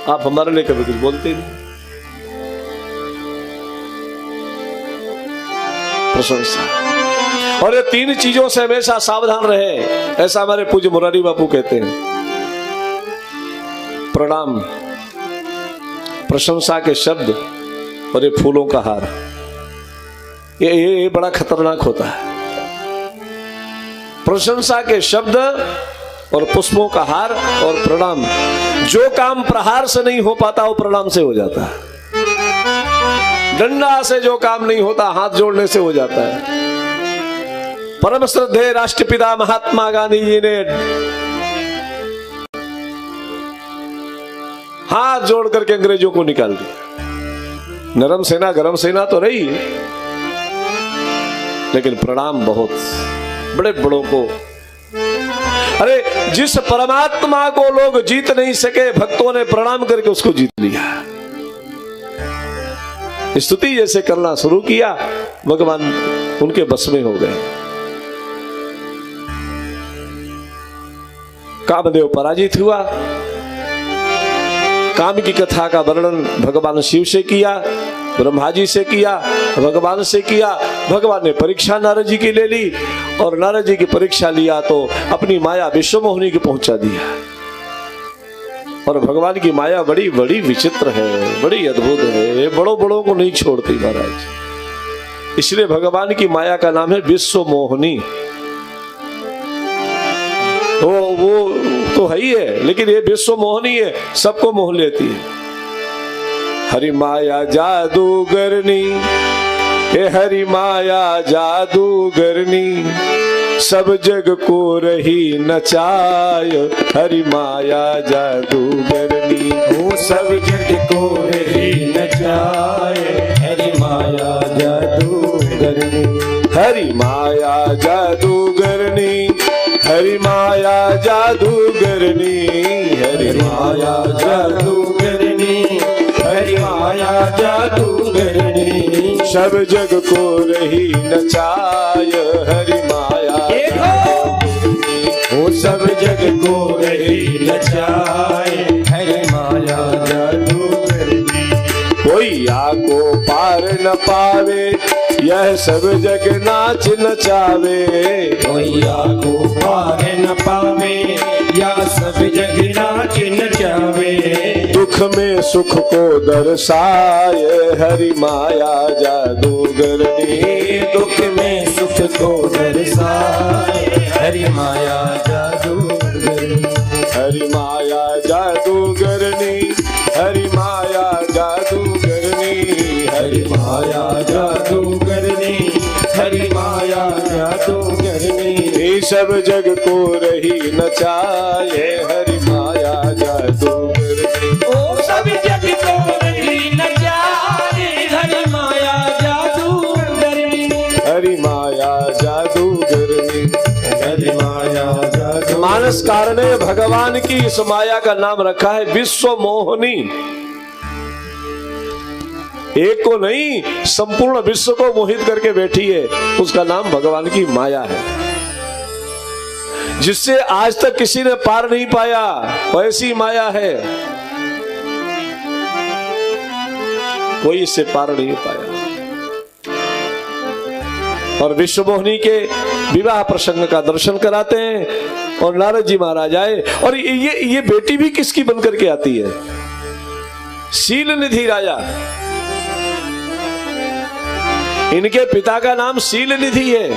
आप हमारे लिए कभी कुछ बोलते नहीं। प्रशंसा, और ये तीन चीजों से हमेशा सावधान रहे, ऐसा हमारे पूज्य मुरारी बापू कहते हैं। प्रणाम, प्रशंसा के शब्द और ये फूलों का हार, ये बड़ा खतरनाक होता है। प्रशंसा के शब्द और पुष्पों का हार और प्रणाम, जो काम प्रहार से नहीं हो पाता वो प्रणाम से हो जाता है। डंडा से जो काम नहीं होता हाथ जोड़ने से हो जाता है। परम श्रद्धेय राष्ट्रपिता महात्मा गांधी जी ने हाथ जोड़ करके अंग्रेजों को निकाल दिया। नरम सेना गरम सेना तो रही, लेकिन प्रणाम बहुत बड़े बड़ों को। अरे जिस परमात्मा को लोग जीत नहीं सके, भक्तों ने प्रणाम करके उसको जीत लिया। स्तुति जैसे करना शुरू किया, भगवान उनके बस में हो गए। कामदेव पराजित हुआ। काम की कथा का वर्णन भगवान शिव से किया, ब्रह्मा जी से किया, भगवान से किया। भगवान ने परीक्षा नारद जी की ले ली, और नारद जी की परीक्षा लिया तो अपनी माया विश्वमोहिनी की पहुंचा दिया। और भगवान की माया बड़ी बड़ी विचित्र है, बड़ी अद्भुत है, बड़ों बड़ों को नहीं छोड़ती महाराज। इसलिए भगवान की माया का नाम है विश्वमोहिनी। वो तो है ही है, लेकिन ये विश्वमोहिनी है, सबको मोह लेती है। हरि माया जादूगरनी, हे हरि माया जादूगरनी, सब जग को रही नचाय। हरि माया जादूगरनी, वो सब जग को रही नचाए। हरि माया जादूगरनी, हरि माया जादूगरनी, हरि माया जादूगरनी, हरि माया जादूगरनी, हरि माया जादूगरनी, सब जग को रही नचाय। हरि माया वो सब जग को रही नचाए, हरि माया जादूगरनी। कोई आको पार न पावे, यह सब जग नाच नचावे। कोई आको पार न पावे, या सब जग नाच नचावे। दुख में सुख को दर्शाए, हरि माया जादूगरनी। दुख में सुख को दर्शाए, हरि माया जादूगरनी। हरि माया जादूगरनी, हरि माया जादूगरनी। हरि माया जादूगरनी, हरि माया जादूगरनी। ये सब जग को रही नचाए, हरि माया जादूगरनी। ओ सब जग को रही नचाए, हरि माया जादूगरनी। हरि माया जादूगरनी। हरि माया जादू। मानस कारणे भगवान की इस माया का नाम रखा है विश्व मोहिनी। एक को नहीं, संपूर्ण विश्व को मोहित करके बैठी है, उसका नाम भगवान की माया है, जिससे आज तक किसी ने पार नहीं पाया। वैसी माया है, कोई इससे पार नहीं पाया। और विश्व मोहिनी के विवाह प्रसंग का दर्शन कराते हैं और नारद जी महाराज आए। और ये बेटी भी किसकी बनकर के आती है? शील निधि राजा। इनके पिता का नाम शील निधि है।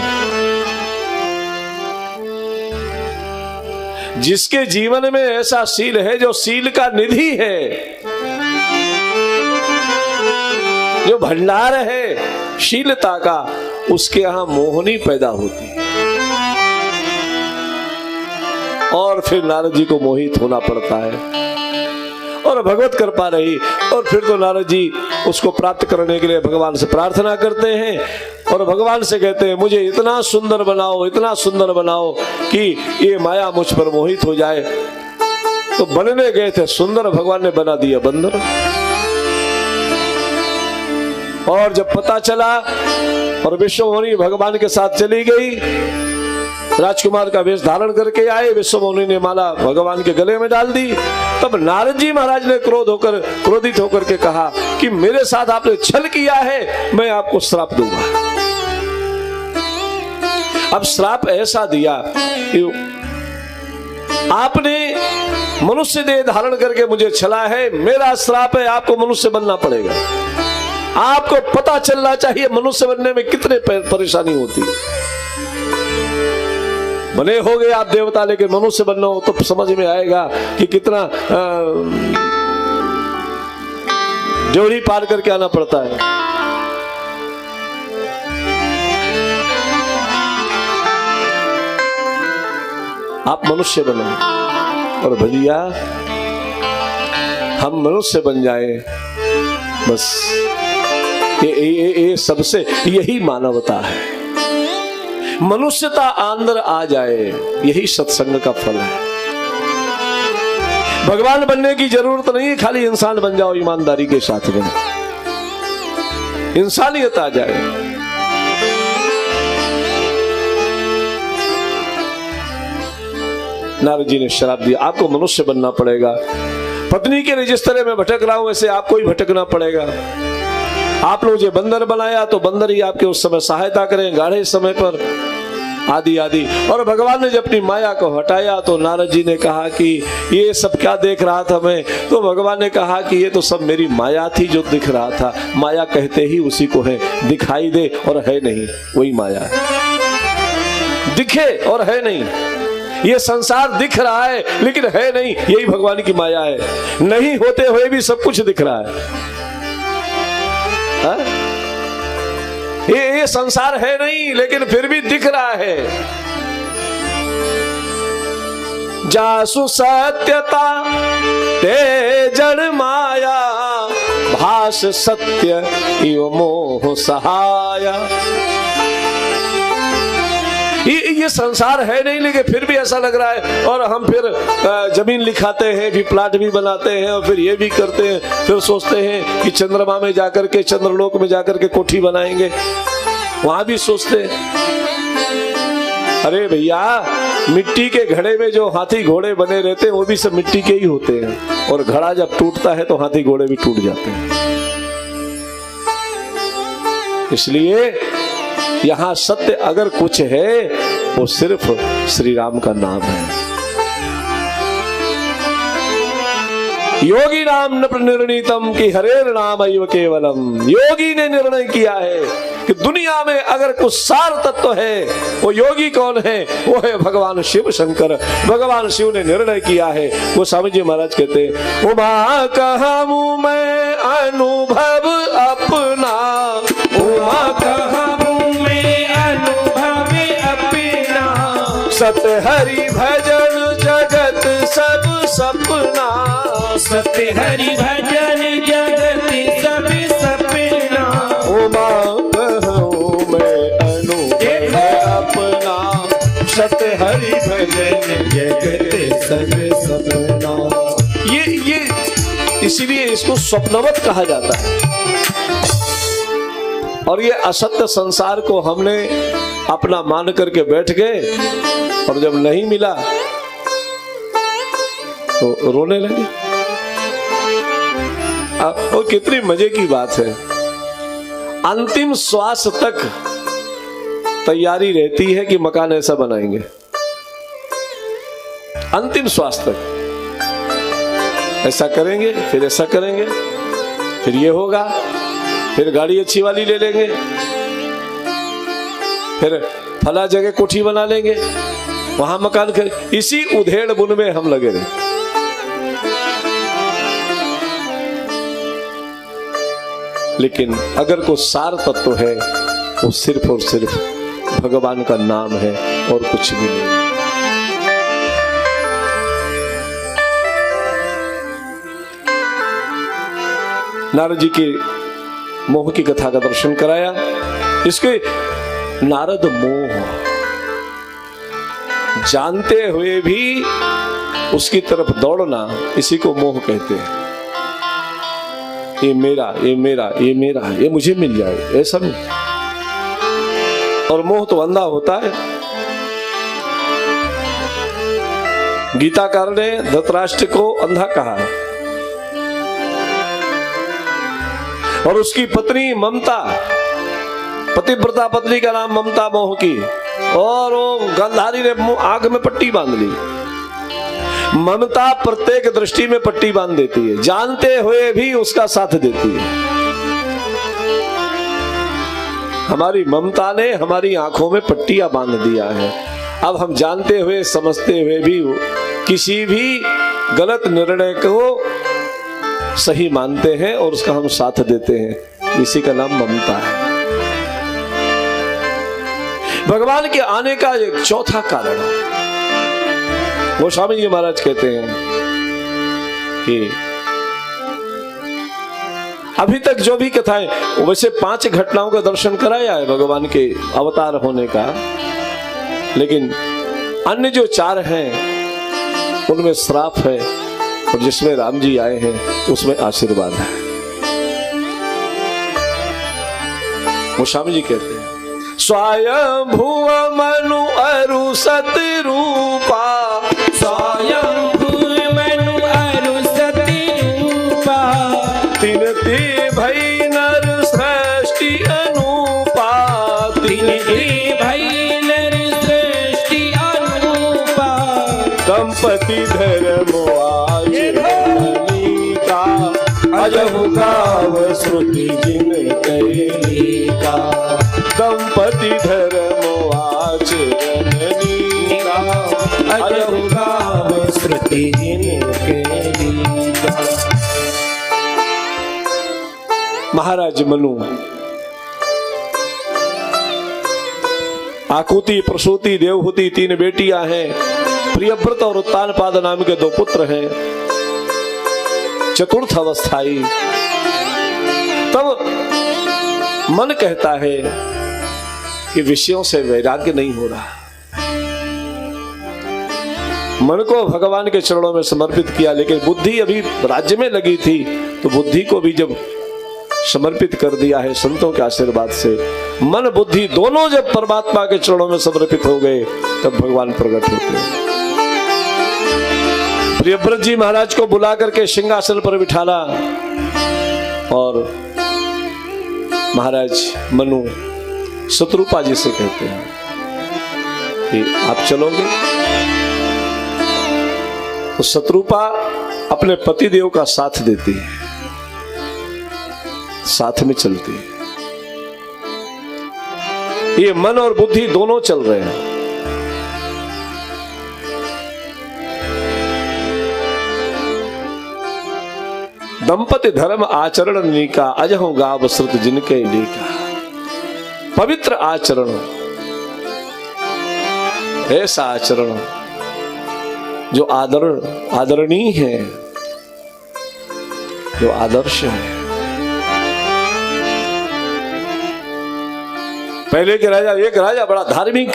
जिसके जीवन में ऐसा शील है, जो शील का निधि है, जो भंडार है शीलता का, उसके यहां मोहिनी पैदा होती है और फिर नारद जी को मोहित होना पड़ता है और भगवत कृपा रही। और फिर तो नारद जी उसको प्राप्त करने के लिए भगवान से प्रार्थना करते हैं और भगवान से कहते हैं, मुझे इतना सुंदर बनाओ, इतना सुंदर बनाओ कि ये माया मुझ पर मोहित हो जाए। तो बनने गए थे सुंदर, भगवान ने बना दिया बंदर। और जब पता चला और विश्वमोहिनी भगवान के साथ चली गई, राजकुमार का वेश धारण करके आए, विश्वमोहिनी ने माला भगवान के गले में डाल दी। तब नारद जी महाराज ने क्रोधित होकर के कहा कि मेरे साथ आपने छल किया है, मैं आपको श्राप दूंगा। अब श्राप ऐसा दिया कि आपने मनुष्य देह धारण करके मुझे छला है, मेरा श्राप है, आपको मनुष्य बनना पड़ेगा। आपको पता चलना चाहिए मनुष्य बनने में कितने परेशानी होती है। बने हो गए आप देवता, लेकिन मनुष्य बनना हो तो समझ में आएगा कि कितना ड्योढ़ी पार करके आना पड़ता है। आप मनुष्य बनो और भैया हम मनुष्य बन जाए, बस ये सबसे यही मानवता है। मनुष्यता अंदर आ जाए, यही सत्संग का फल है। भगवान बनने की जरूरत नहीं है, खाली इंसान बन जाओ ईमानदारी के साथ में, इंसानियत आ जाए। नारद जी ने श्राप दिया, आपको मनुष्य बनना पड़ेगा। पत्नी के जिस तरह मैं भटक रहा हूं, वैसे आपको ही भटकना पड़ेगा। आप लोग जो बंदर बनाया तो बंदर ही आपके उस समय सहायता करें, गाढ़े समय पर, आदि आदि। और भगवान ने जब अपनी माया को हटाया तो नारद जी ने कहा कि ये सब क्या देख रहा था मैं? तो भगवान ने कहा कि ये तो सब मेरी माया थी जो दिख रहा था। माया कहते ही उसी को है, दिखाई दे और है नहीं, वही माया है। दिखे और है नहीं, ये संसार दिख रहा है लेकिन है नहीं, यही भगवान की माया है। नहीं होते हुए भी सब कुछ दिख रहा है। ये संसार है नहीं लेकिन फिर भी दिख रहा है। जासु सत्यता ते जड़ माया, भास सत्य इव मोह सहाया। ये संसार है नहीं लेकिन फिर भी ऐसा लग रहा है। और हम फिर जमीन लिखाते हैं, फिर प्लाट भी बनाते हैं और फिर ये भी करते हैं, फिर सोचते हैं कि चंद्रमा में जाकर के, चंद्रलोक में जाकर के कोठी बनाएंगे, वहां भी सोचते हैं। अरे भैया, मिट्टी के घड़े में जो हाथी घोड़े बने रहते हैं वो भी सब मिट्टी के ही होते हैं, और घड़ा जब टूटता है तो हाथी घोड़े भी टूट जाते हैं। इसलिए यहां सत्य अगर कुछ है वो सिर्फ श्री राम का नाम है। योगी नाम न निर्णीतम कि हरेर नाम अयव केवलम। योगी ने निर्णय किया है कि दुनिया में अगर कुछ सार तत्व है, वो योगी कौन है? वो है भगवान शिव शंकर। भगवान शिव ने निर्णय किया है। वो स्वामी जी महाराज कहते हैं, उमा कहूं मैं अनुभव अपना, उमा कहूं मैं अनुभव अपना, सत हरि भजन जगत सब सपना, सत्य हरि भजन जगत सब सपना। उमा कहूं मैं अनुभव अपना, सत हरि भजन जगत सब सपना। ये इसीलिए इसको स्वप्नवत कहा जाता है। और ये असत्य संसार को हमने अपना मान करके बैठ गए, और जब नहीं मिला तो रोने लगे। और कितनी मजे की बात है, अंतिम श्वास तक तैयारी रहती है कि मकान ऐसा बनाएंगे। अंतिम श्वास तक ऐसा करेंगे, फिर ऐसा करेंगे, फिर ये होगा, फिर गाड़ी अच्छी वाली ले लेंगे, फिर फला जगह कोठी बना लेंगे, वहां मकान कर। इसी उधेड़ बुन में हम लगे रहे। लेकिन अगर कोई सार तत्व है वो सिर्फ और सिर्फ भगवान का नाम है और कुछ भी नहीं। नारद जी के मोह की कथा का दर्शन कराया। इसके नारद मोह जानते हुए भी उसकी तरफ दौड़ना, इसी को मोह कहते हैं। ये मेरा, ये मेरा, ये मेरा, ये मुझे मिल जाए, ऐसा नहीं। और मोह तो अंधा होता है। गीताकार ने धृतराष्ट्र को अंधा कहा, और उसकी पत्नी ममता, पतिव्रता पत्नी का नाम ममता मोह की, और वो गांधारी ने आंख में पट्टी बांध ली। ममता प्रत्येक दृष्टि में पट्टी बांध देती है, जानते हुए भी उसका साथ देती है। हमारी ममता ने हमारी आंखों में पट्टियां बांध दिया है। अब हम जानते हुए समझते हुए भी किसी भी गलत निर्णय को सही मानते हैं और उसका हम साथ देते हैं। इसी का नाम ममता है। भगवान के आने का एक चौथा कारण वो स्वामी जी महाराज कहते हैं कि अभी तक जो भी कथाएं, वैसे 5 घटनाओं का दर्शन कराया है भगवान के अवतार होने का, लेकिन अन्य जो 4 हैं उनमें श्राप है, और जिसमें राम जी आए हैं उसमें आशीर्वाद है। वो स्वामी जी कहते हैं, स्वयं भुव मनु अरु सत रूपा, स्वयं भुव मनु अरु सत रूपा, तीन ते भई नर सृष्टि अनूपा, तीन ते भई नर सृष्टि अनूपा, दंपति धर्म अजहु गाव श्रुति जिन कैली का, दंपति धर्म आचरणनी का, अजहु गाव श्रुति जिन कैली का। महाराज मनु आकुति, प्रसूति, देवहूति 3 बेटियां हैं। प्रियव्रत और उत्तानपाद नाम के 2 पुत्र हैं। चतुर्थ अवस्थाई। तब मन कहता है कि विषयों से वैराग्य नहीं हो रहा। मन को भगवान के चरणों में समर्पित किया, लेकिन बुद्धि अभी राज्य में लगी थी, तो बुद्धि को भी जब समर्पित कर दिया है संतों के आशीर्वाद से। मन बुद्धि दोनों जब परमात्मा के चरणों में समर्पित हो गए तब भगवान प्रकट होते हैं। प्रियव्रत जी महाराज को बुला करके सिंहासन पर बिठाला और महाराज मनु शत्रुपा जी से कहते हैं कि आप चलोगे? तो शत्रुपा अपने पतिदेव का साथ देती है, साथ में चलती है। ये मन और बुद्धि दोनों चल रहे हैं। दंपति धर्म आचरण नीका, अजहु गाव श्रुत जिनके लीका। पवित्र आचरण, ऐसा आचरण जो आदरणीय है, जो आदर्श है। पहले के राजा, एक राजा बड़ा धार्मिक,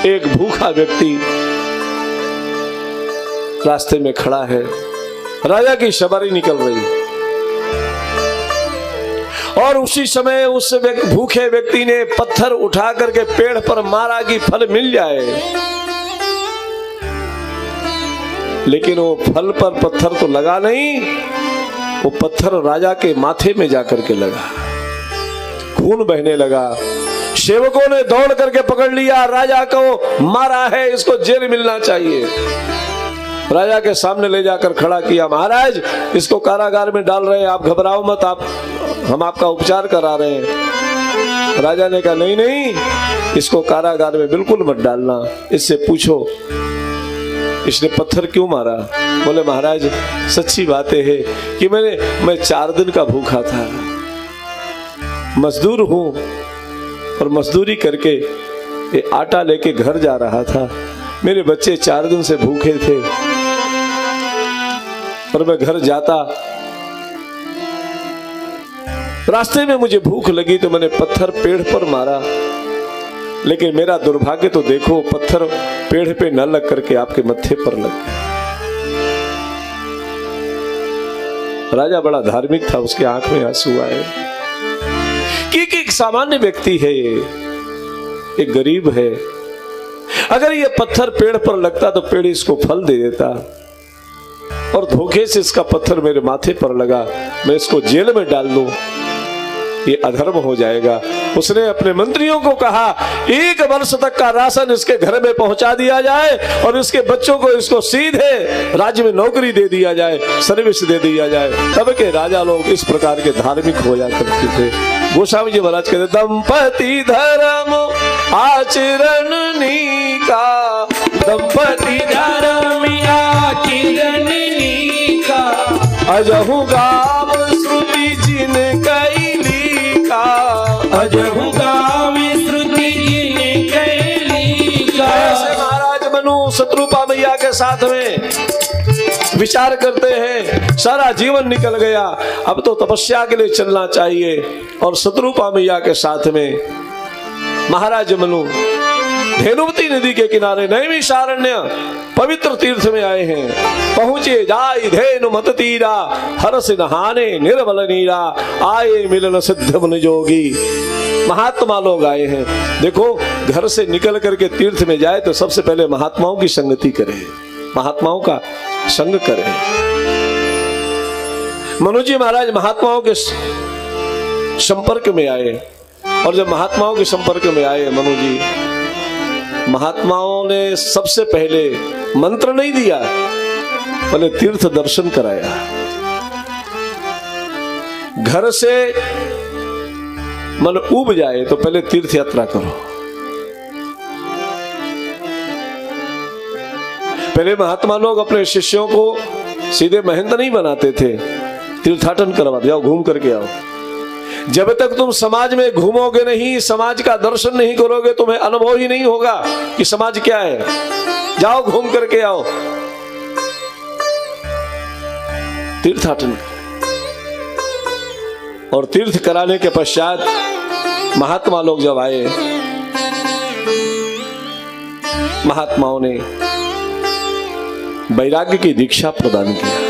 एक भूखा व्यक्ति रास्ते में खड़ा है, राजा की सवारी निकल रही और उसी समय उस भूखे व्यक्ति ने पत्थर उठा करके पेड़ पर मारा कि फल मिल जाए, लेकिन वो फल पर पत्थर तो लगा नहीं, वो पत्थर राजा के माथे में जाकर के लगा, खून बहने लगा। सेवकों ने दौड़ करके पकड़ लिया, राजा को मारा है, इसको जेल मिलना चाहिए। राजा के सामने ले जाकर खड़ा किया, महाराज इसको कारागार में डाल रहे हैं, आप घबराओ मत, हम आपका उपचार करा रहे हैं। राजा ने कहा नहीं नहीं, इसको कारागार में बिल्कुल मत डालना, इससे पूछो इसने पत्थर क्यों मारा। बोले महाराज सच्ची बात है कि मैं 4 दिन का भूखा था, मजदूर हूं और मजदूरी करके ये आटा लेके घर जा रहा था, मेरे बच्चे 4 दिन से भूखे थे और मैं घर जाता, रास्ते में मुझे भूख लगी तो मैंने पत्थर पेड़ पर मारा, लेकिन मेरा दुर्भाग्य तो देखो पत्थर पेड़ पे न लग करके आपके मत्थे पर लग गया। राजा बड़ा धार्मिक था, उसके आंख में आंसू आए कि एक सामान्य व्यक्ति है, ये एक गरीब है, अगर ये पत्थर पेड़ पर लगता तो पेड़ इसको फल दे देता, और धोखे से इसका पत्थर मेरे माथे पर लगा, मैं इसको जेल में डाल दूं, ये अधर्म हो जाएगा। उसने अपने मंत्रियों को कहा 1 वर्ष तक का राशन इसके घर में पहुंचा दिया जाए और इसके बच्चों को इसको सीधे राज्य में नौकरी दे दिया जाए, सर्विस दे दिया जाए। तब के राजा लोग इस प्रकार के धार्मिक हो जा करते थे। गोस्वामी जी महाराज कहते दंपति धर्म आचरण नीका, दंपति धर्म आचरण नीका, अजहु गाव श्रुति जिन कैली का, अजहु गाव श्रुति जिन कैली का। ऐसे महाराज मनु शत्रुपा मैया के साथ में विचार करते हैं, सारा जीवन निकल गया, अब तो तपस्या के लिए चलना चाहिए। और शत्रुपा मैया के साथ में महाराज मनु धेनुवती नदी के किनारे नैमिषारण्य पवित्र तीर्थ में आए हैं। पहुंचे जाय धेनु मत तीरा, हरस नहाने निर्मल नीरा, आए मिलन सिद्ध मन जोगी। महात्मा लोग आए हैं। देखो घर से निकल करके तीर्थ में जाए तो सबसे पहले महात्माओं की संगति करें, महात्माओं का संग करें। मनु जी महाराज महात्माओं के संपर्क में आए, और जब महात्माओं के संपर्क में आए मनु जी, महात्माओं ने सबसे पहले मंत्र नहीं दिया, पहले तीर्थ दर्शन कराया। घर से मन उब जाए तो पहले तीर्थ यात्रा करो। पहले महात्मा लोग अपने शिष्यों को सीधे महंत नहीं बनाते थे, तीर्थाटन करवाते, जाओ घूम करके आओ। जब तक तुम समाज में घूमोगे नहीं, समाज का दर्शन नहीं करोगे, तुम्हें अनुभव ही नहीं होगा कि समाज क्या है। जाओ घूम करके आओ, तीर्थाटन। और तीर्थ कराने के पश्चात महात्मा लोग जब आए, महात्माओं ने वैराग्य की दीक्षा प्रदान किया।